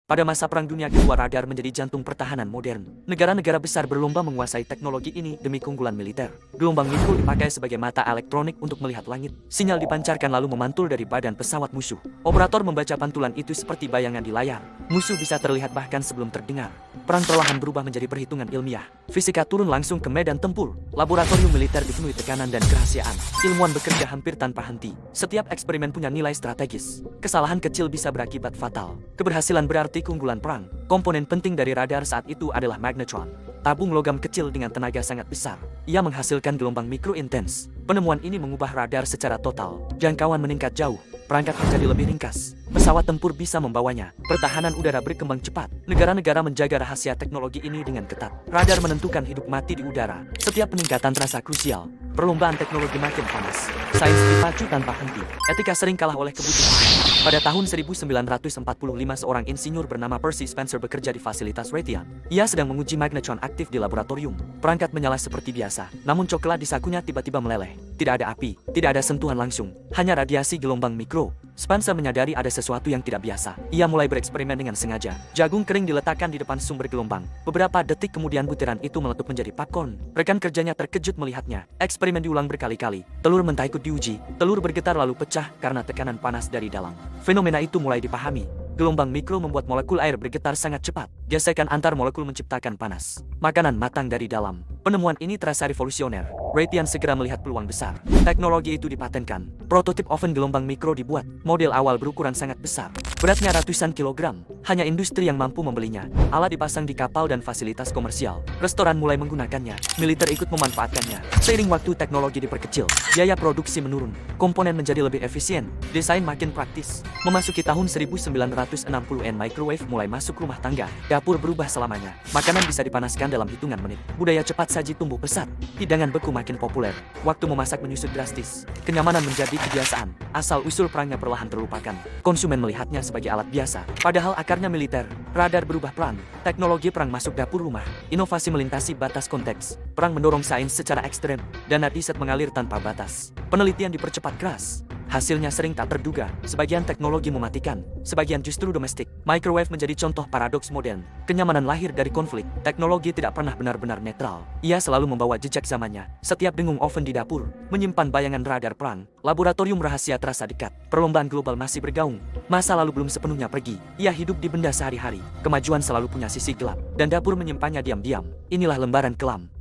Pada masa Perang Dunia Kedua, radar menjadi jantung pertahanan modern. Negara-negara besar berlomba menguasai teknologi ini demi keunggulan militer. Gelombang mikro dipakai sebagai mata elektronik untuk melihat langit. Sinyal dipancarkan lalu memantul dari badan pesawat musuh. Operator membaca pantulan itu seperti bayangan di layar. Musuh bisa terlihat bahkan sebelum terdengar. Perang perlahan berubah menjadi perhitungan ilmiah. Fisika turun langsung ke medan tempur. Laboratorium militer dipenuhi tekanan dan kerahasiaan. Ilmuwan bekerja hampir tanpa henti. Setiap eksperimen punya nilai strategis. Kesalahan kecil bisa berakibat fatal. Keberhasilan berarti keunggulan perang. Komponen penting dari radar saat itu adalah magnetron. Tabung logam kecil dengan tenaga sangat besar. Ia menghasilkan gelombang mikro intens. Penemuan ini mengubah radar secara total. Jangkauan meningkat jauh. Perangkat menjadi lebih ringkas. Pesawat tempur bisa membawanya. Pertahanan udara berkembang cepat. Negara-negara menjaga rahasia teknologi ini dengan ketat. Radar menentukan hidup mati di udara. Setiap peningkatan terasa krusial. Perlombaan teknologi makin panas. Sains dipacu tanpa henti. Etika sering kalah oleh kebutuhan. Pada tahun 1945 seorang insinyur bernama Percy Spencer bekerja di fasilitas Raytheon. Ia sedang menguji magnetron aktif di laboratorium. Perangkat menyala seperti biasa. Namun coklat di sakunya tiba-tiba meleleh. Tidak ada api. Tidak ada sentuhan langsung. Hanya radiasi gelombang mikro. Spencer menyadari ada sesuatu yang tidak biasa. Ia mulai bereksperimen dengan sengaja. Jagung kering diletakkan di depan sumber gelombang. Beberapa detik kemudian butiran itu meletup menjadi popcorn. Rekan kerjanya terkejut melihatnya. Eksperimen diulang berkali-kali. Telur mentah ikut diuji. Telur bergetar lalu pecah karena tekanan panas dari dalam. Fenomena itu mulai dipahami. Gelombang mikro membuat molekul air bergetar sangat cepat. Gesekan antar molekul menciptakan panas. Makanan matang dari dalam. Penemuan ini terasa revolusioner. Raytheon segera melihat peluang besar. Teknologi itu dipatenkan. Prototip oven gelombang mikro dibuat. Model awal berukuran sangat besar. Beratnya ratusan kilogram. Hanya industri yang mampu membelinya. Alat dipasang di kapal dan fasilitas komersial. Restoran mulai menggunakannya. Militer ikut memanfaatkannya. Seiring waktu teknologi diperkecil. Biaya produksi menurun. Komponen menjadi lebih efisien. Desain makin praktis. Memasuki tahun 1960-an microwave mulai masuk rumah tangga. Dapur berubah selamanya. Makanan bisa dipanaskan dalam hitungan menit. Budaya cepat saji tumbuh pesat. Hidangan beku makin populer. Waktu memasak menyusut drastis. Kenyamanan menjadi kebiasaan. Asal-usul perangnya perlahan terlupakan. Konsumen melihatnya sebagai alat biasa. Padahal akarnya militer. Radar berubah peran. Teknologi perang masuk dapur rumah. Inovasi melintasi batas konteks. Perang mendorong sains secara ekstrem. Dana riset mengalir tanpa batas. Penelitian dipercepat keras. Hasilnya sering tak terduga. Sebagian teknologi mematikan, sebagian justru domestik. Microwave menjadi contoh paradoks modern. Kenyamanan lahir dari konflik. Teknologi tidak pernah benar-benar netral. Ia selalu membawa jejak zamannya. Setiap dengung oven di dapur menyimpan bayangan radar perang. Laboratorium rahasia terasa dekat. Perlombaan global masih bergaung. Masa lalu belum sepenuhnya pergi. Ia hidup di benda sehari-hari. Kemajuan selalu punya sisi gelap, dan dapur menyimpannya diam-diam. Inilah lembaran kelam.